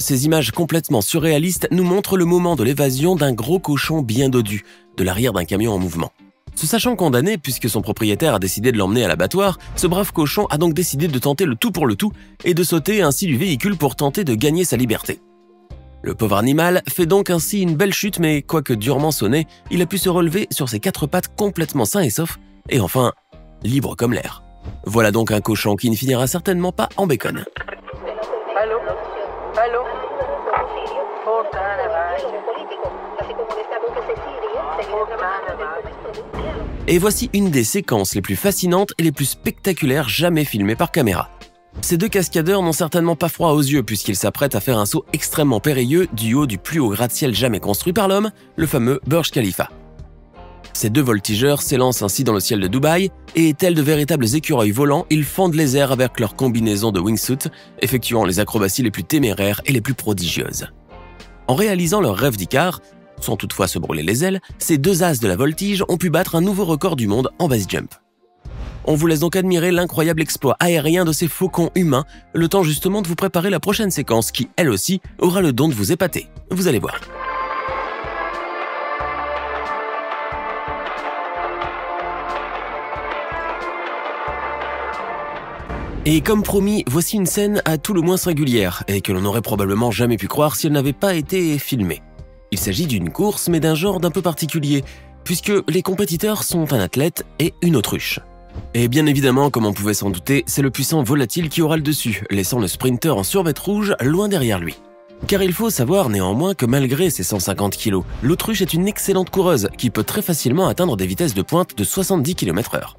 Ces images complètement surréalistes nous montrent le moment de l'évasion d'un gros cochon bien dodu, de l'arrière d'un camion en mouvement. Se sachant condamné puisque son propriétaire a décidé de l'emmener à l'abattoir, ce brave cochon a donc décidé de tenter le tout pour le tout et de sauter ainsi du véhicule pour tenter de gagner sa liberté. Le pauvre animal fait donc ainsi une belle chute, mais quoique durement sonné, il a pu se relever sur ses 4 pattes complètement sain et sauf, et enfin, libre comme l'air. Voilà donc un cochon qui ne finira certainement pas en bacon. Allô? Allô? Et voici une des séquences les plus fascinantes et les plus spectaculaires jamais filmées par caméra. Ces 2 cascadeurs n'ont certainement pas froid aux yeux puisqu'ils s'apprêtent à faire un saut extrêmement périlleux du haut du plus haut gratte-ciel jamais construit par l'homme, le fameux Burj Khalifa. Ces 2 voltigeurs s'élancent ainsi dans le ciel de Dubaï et, tels de véritables écureuils volants, ils fendent les airs avec leur combinaison de wingsuit, effectuant les acrobaties les plus téméraires et les plus prodigieuses. En réalisant leur rêve d'Icare, sans toutefois se brûler les ailes, ces 2 as de la voltige ont pu battre un nouveau record du monde en base jump. On vous laisse donc admirer l'incroyable exploit aérien de ces faucons humains, le temps justement de vous préparer la prochaine séquence qui, elle aussi, aura le don de vous épater. Vous allez voir. Et comme promis, voici une scène à tout le moins singulière, et que l'on n'aurait probablement jamais pu croire si elle n'avait pas été filmée. Il s'agit d'une course, mais d'un genre d'un peu particulier, puisque les compétiteurs sont un athlète et une autruche. Et bien évidemment, comme on pouvait s'en douter, c'est le puissant volatile qui aura le dessus, laissant le sprinter en survêt rouge loin derrière lui. Car il faut savoir néanmoins que malgré ses 150 kg, l'autruche est une excellente coureuse qui peut très facilement atteindre des vitesses de pointe de 70 km/h.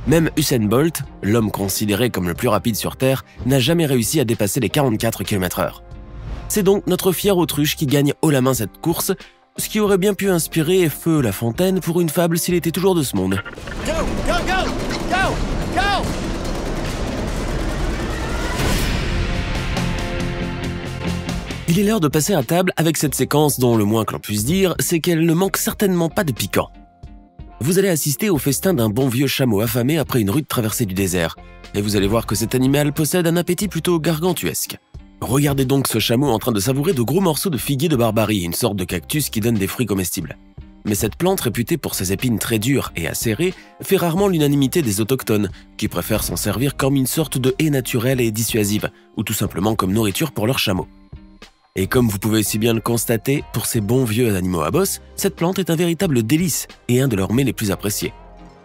Même Usain Bolt, l'homme considéré comme le plus rapide sur Terre, n'a jamais réussi à dépasser les 44 km/h. C'est donc notre fière autruche qui gagne haut la main cette course, ce qui aurait bien pu inspirer Feu La Fontaine pour une fable s'il était toujours de ce monde. Go, go, go, go, go! Il est l'heure de passer à table avec cette séquence dont le moins que l'on puisse dire, c'est qu'elle ne manque certainement pas de piquant. Vous allez assister au festin d'un bon vieux chameau affamé après une rude traversée du désert, et vous allez voir que cet animal possède un appétit plutôt gargantuesque. Regardez donc ce chameau en train de savourer de gros morceaux de figuier de Barbarie, une sorte de cactus qui donne des fruits comestibles. Mais cette plante, réputée pour ses épines très dures et acérées, fait rarement l'unanimité des autochtones, qui préfèrent s'en servir comme une sorte de haie naturelle et dissuasive, ou tout simplement comme nourriture pour leurs chameaux. Et comme vous pouvez si bien le constater, pour ces bons vieux animaux à bosse, cette plante est un véritable délice et un de leurs mets les plus appréciés.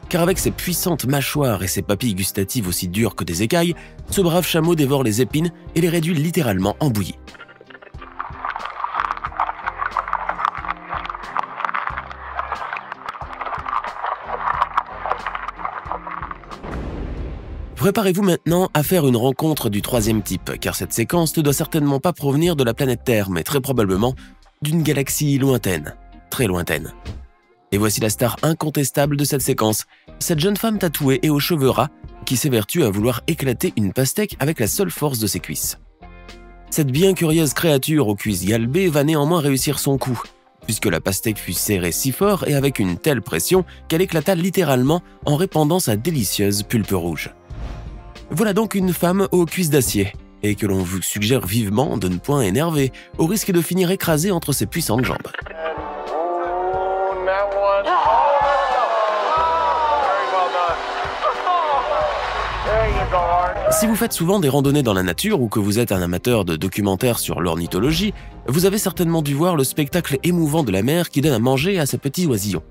Car avec ses puissantes mâchoires et ses papilles gustatives aussi dures que des écailles, ce brave chameau dévore les épines et les réduit littéralement en bouillie. Préparez-vous maintenant à faire une rencontre du 3e type, car cette séquence ne doit certainement pas provenir de la planète Terre, mais très probablement d'une galaxie lointaine, très lointaine. Et voici la star incontestable de cette séquence, cette jeune femme tatouée et aux cheveux ras, qui s'évertue à vouloir éclater une pastèque avec la seule force de ses cuisses. Cette bien curieuse créature aux cuisses galbées va néanmoins réussir son coup, puisque la pastèque fut serrée si fort et avec une telle pression qu'elle éclata littéralement en répandant sa délicieuse pulpe rouge. Voilà donc une femme aux cuisses d'acier, et que l'on vous suggère vivement de ne point énerver, au risque de finir écrasé entre ses puissantes jambes. Si vous faites souvent des randonnées dans la nature ou que vous êtes un amateur de documentaires sur l'ornithologie, vous avez certainement dû voir le spectacle émouvant de la mer qui donne à manger à ses petits oisillons.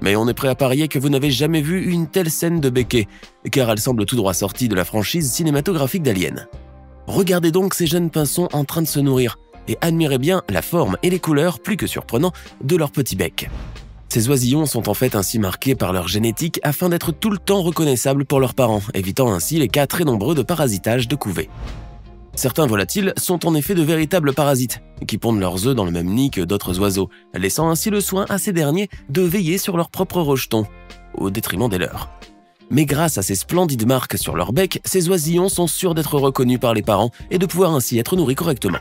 Mais on est prêt à parier que vous n'avez jamais vu une telle scène de béquet, car elle semble tout droit sortie de la franchise cinématographique d'Alien. Regardez donc ces jeunes pinsons en train de se nourrir, et admirez bien la forme et les couleurs, plus que surprenants, de leur petit bec. Ces oisillons sont en fait ainsi marqués par leur génétique afin d'être tout le temps reconnaissables pour leurs parents, évitant ainsi les cas très nombreux de parasitage de couvées. Certains volatiles sont en effet de véritables parasites, qui pondent leurs œufs dans le même nid que d'autres oiseaux, laissant ainsi le soin à ces derniers de veiller sur leurs propres rejetons, au détriment des leurs. Mais grâce à ces splendides marques sur leur bec, ces oisillons sont sûrs d'être reconnus par les parents et de pouvoir ainsi être nourris correctement.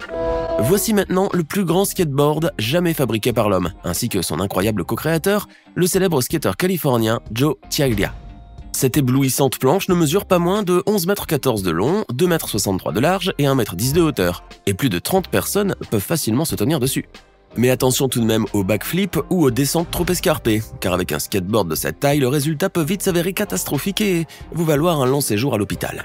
Voici maintenant le plus grand skateboard jamais fabriqué par l'homme, ainsi que son incroyable co-créateur, le célèbre skateur californien Joe Chiaglia. Cette éblouissante planche ne mesure pas moins de 11,14 m de long, 2,63 m de large et 1,10 m de hauteur, et plus de 30 personnes peuvent facilement se tenir dessus. Mais attention tout de même aux backflips ou aux descentes trop escarpées, car avec un skateboard de cette taille, le résultat peut vite s'avérer catastrophique et vous valoir un long séjour à l'hôpital.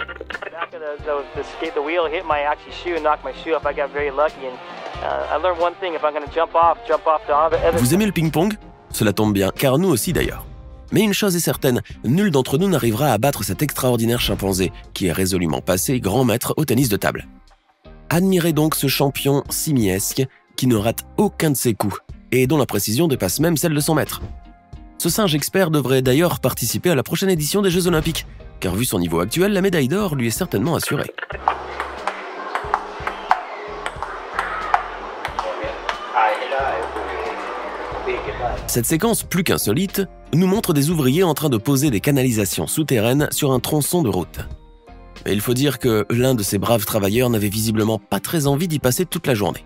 Vous aimez le ping-pong? Cela tombe bien, car nous aussi d'ailleurs. Mais une chose est certaine, nul d'entre nous n'arrivera à battre cet extraordinaire chimpanzé, qui est résolument passé grand maître au tennis de table. Admirez donc ce champion simiesque qui ne rate aucun de ses coups, et dont la précision dépasse même celle de son maître. Ce singe expert devrait d'ailleurs participer à la prochaine édition des Jeux Olympiques, car vu son niveau actuel, la médaille d'or lui est certainement assurée. Cette séquence plus qu'insolite nous montre des ouvriers en train de poser des canalisations souterraines sur un tronçon de route. Mais il faut dire que l'un de ces braves travailleurs n'avait visiblement pas très envie d'y passer toute la journée.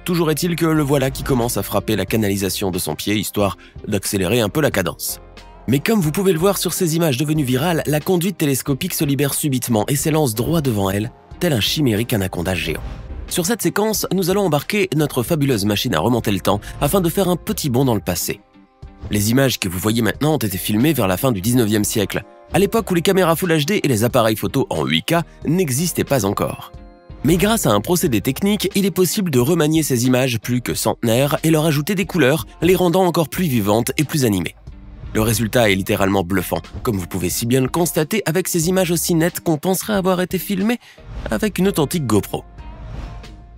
Toujours est-il que le voilà qui commence à frapper la canalisation de son pied, histoire d'accélérer un peu la cadence. Mais comme vous pouvez le voir sur ces images devenues virales, la conduite télescopique se libère subitement et s'élance droit devant elle, tel un chimérique anaconda géant. Sur cette séquence, nous allons embarquer notre fabuleuse machine à remonter le temps afin de faire un petit bond dans le passé. Les images que vous voyez maintenant ont été filmées vers la fin du 19e siècle, à l'époque où les caméras Full HD et les appareils photo en 8K n'existaient pas encore. Mais grâce à un procédé technique, il est possible de remanier ces images plus que centenaires et leur ajouter des couleurs, les rendant encore plus vivantes et plus animées. Le résultat est littéralement bluffant, comme vous pouvez si bien le constater avec ces images aussi nettes qu'on penserait avoir été filmées avec une authentique GoPro.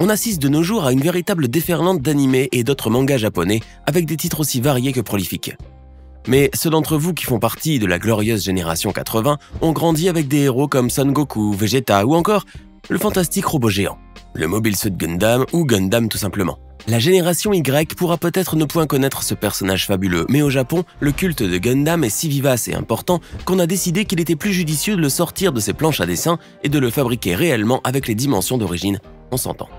On assiste de nos jours à une véritable déferlante d'animés et d'autres mangas japonais avec des titres aussi variés que prolifiques. Mais ceux d'entre vous qui font partie de la glorieuse génération 80 ont grandi avec des héros comme Son Goku, Vegeta ou encore le fantastique robot géant, le Mobile Suit Gundam ou Gundam tout simplement. La génération Y pourra peut-être ne point connaître ce personnage fabuleux, mais au Japon, le culte de Gundam est si vivace et important qu'on a décidé qu'il était plus judicieux de le sortir de ses planches à dessin et de le fabriquer réellement avec les dimensions d'origine, on s'entend.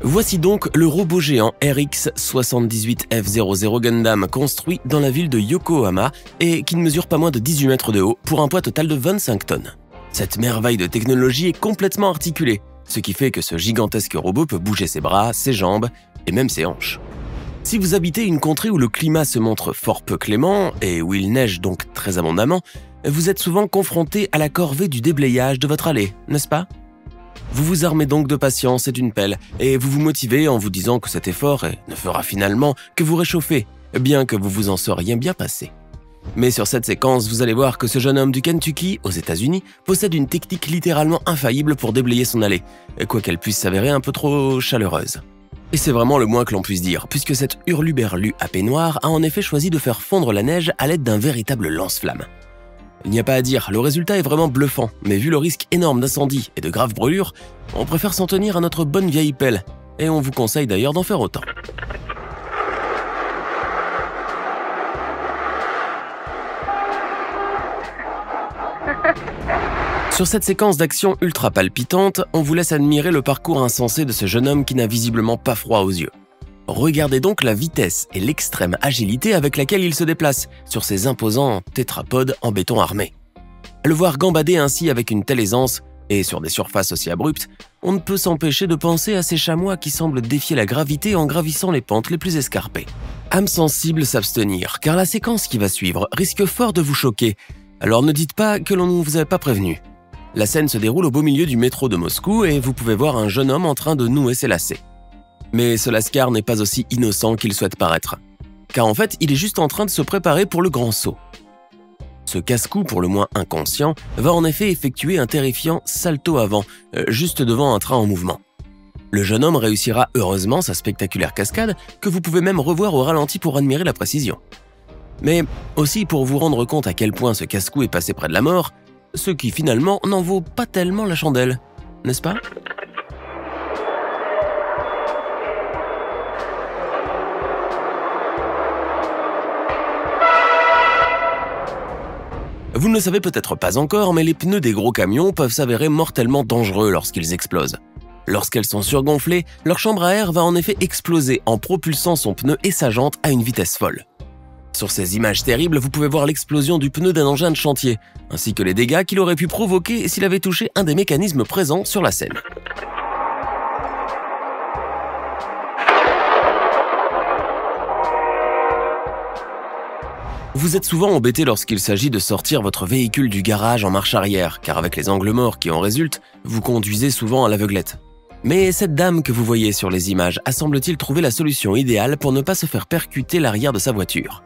Voici donc le robot géant RX-78F00 Gundam construit dans la ville de Yokohama et qui ne mesure pas moins de 18 mètres de haut pour un poids total de 25 tonnes. Cette merveille de technologie est complètement articulée, ce qui fait que ce gigantesque robot peut bouger ses bras, ses jambes et même ses hanches. Si vous habitez une contrée où le climat se montre fort peu clément et où il neige donc très abondamment, vous êtes souvent confronté à la corvée du déblayage de votre allée, n'est-ce pas? Vous vous armez donc de patience et d'une pelle, et vous vous motivez en vous disant que cet effort ne fera finalement que vous réchauffer, bien que vous vous en seriez bien passé. Mais sur cette séquence, vous allez voir que ce jeune homme du Kentucky, aux États-Unis, possède une technique littéralement infaillible pour déblayer son allée, quoiqu'elle puisse s'avérer un peu trop chaleureuse. Et c'est vraiment le moins que l'on puisse dire, puisque cet hurluberlu à peignoir a en effet choisi de faire fondre la neige à l'aide d'un véritable lance-flamme. Il n'y a pas à dire, le résultat est vraiment bluffant, mais vu le risque énorme d'incendie et de graves brûlures, on préfère s'en tenir à notre bonne vieille pelle, et on vous conseille d'ailleurs d'en faire autant. Sur cette séquence d'action ultra palpitante, on vous laisse admirer le parcours insensé de ce jeune homme qui n'a visiblement pas froid aux yeux. Regardez donc la vitesse et l'extrême agilité avec laquelle il se déplace sur ces imposants tétrapodes en béton armé. À le voir gambader ainsi avec une telle aisance, et sur des surfaces aussi abruptes, on ne peut s'empêcher de penser à ces chamois qui semblent défier la gravité en gravissant les pentes les plus escarpées. Âme sensible s'abstenir, car la séquence qui va suivre risque fort de vous choquer, alors ne dites pas que l'on ne vous avait pas prévenu. La scène se déroule au beau milieu du métro de Moscou et vous pouvez voir un jeune homme en train de nouer ses lacets. Mais ce lascar n'est pas aussi innocent qu'il souhaite paraître. Car en fait, il est juste en train de se préparer pour le grand saut. Ce casse-cou, pour le moins inconscient, va en effet effectuer un terrifiant salto avant, juste devant un train en mouvement. Le jeune homme réussira heureusement sa spectaculaire cascade, que vous pouvez même revoir au ralenti pour admirer la précision. Mais aussi pour vous rendre compte à quel point ce casse-cou est passé près de la mort, ce qui finalement n'en vaut pas tellement la chandelle, n'est-ce pas ? Vous ne le savez peut-être pas encore, mais les pneus des gros camions peuvent s'avérer mortellement dangereux lorsqu'ils explosent. Lorsqu'elles sont surgonflées, leur chambre à air va en effet exploser en propulsant son pneu et sa jante à une vitesse folle. Sur ces images terribles, vous pouvez voir l'explosion du pneu d'un engin de chantier, ainsi que les dégâts qu'il aurait pu provoquer s'il avait touché un des mécanismes présents sur la scène. Vous êtes souvent embêté lorsqu'il s'agit de sortir votre véhicule du garage en marche arrière, car avec les angles morts qui en résultent, vous conduisez souvent à l'aveuglette. Mais cette dame que vous voyez sur les images a semble-t-il trouvé la solution idéale pour ne pas se faire percuter l'arrière de sa voiture.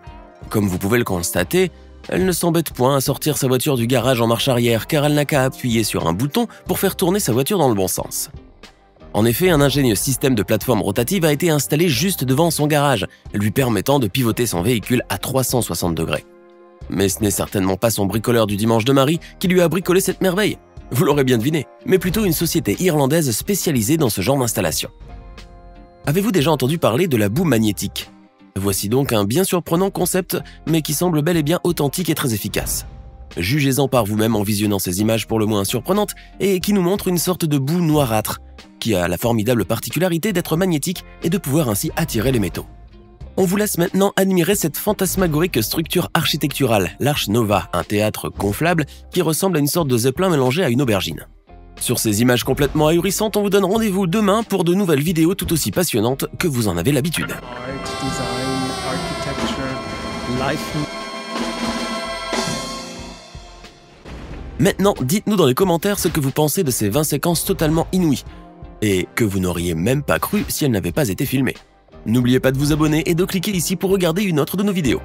Comme vous pouvez le constater, elle ne s'embête point à sortir sa voiture du garage en marche arrière car elle n'a qu'à appuyer sur un bouton pour faire tourner sa voiture dans le bon sens. En effet, un ingénieux système de plateforme rotative a été installé juste devant son garage, lui permettant de pivoter son véhicule à 360 degrés. Mais ce n'est certainement pas son bricoleur du dimanche de Marie qui lui a bricolé cette merveille. Vous l'aurez bien deviné, mais plutôt une société irlandaise spécialisée dans ce genre d'installation. Avez-vous déjà entendu parler de la boue magnétique ? Voici donc un bien surprenant concept, mais qui semble bel et bien authentique et très efficace. Jugez-en par vous-même en visionnant ces images pour le moins surprenantes et qui nous montrent une sorte de boue noirâtre, qui a la formidable particularité d'être magnétique et de pouvoir ainsi attirer les métaux. On vous laisse maintenant admirer cette fantasmagorique structure architecturale, l'Arche Nova, un théâtre gonflable qui ressemble à une sorte de zeppelin mélangé à une aubergine. Sur ces images complètement ahurissantes, on vous donne rendez-vous demain pour de nouvelles vidéos tout aussi passionnantes que vous en avez l'habitude. Art, design, architecture, life. Maintenant, dites-nous dans les commentaires ce que vous pensez de ces 20 séquences totalement inouïes et que vous n'auriez même pas cru si elles n'avaient pas été filmées. N'oubliez pas de vous abonner et de cliquer ici pour regarder une autre de nos vidéos.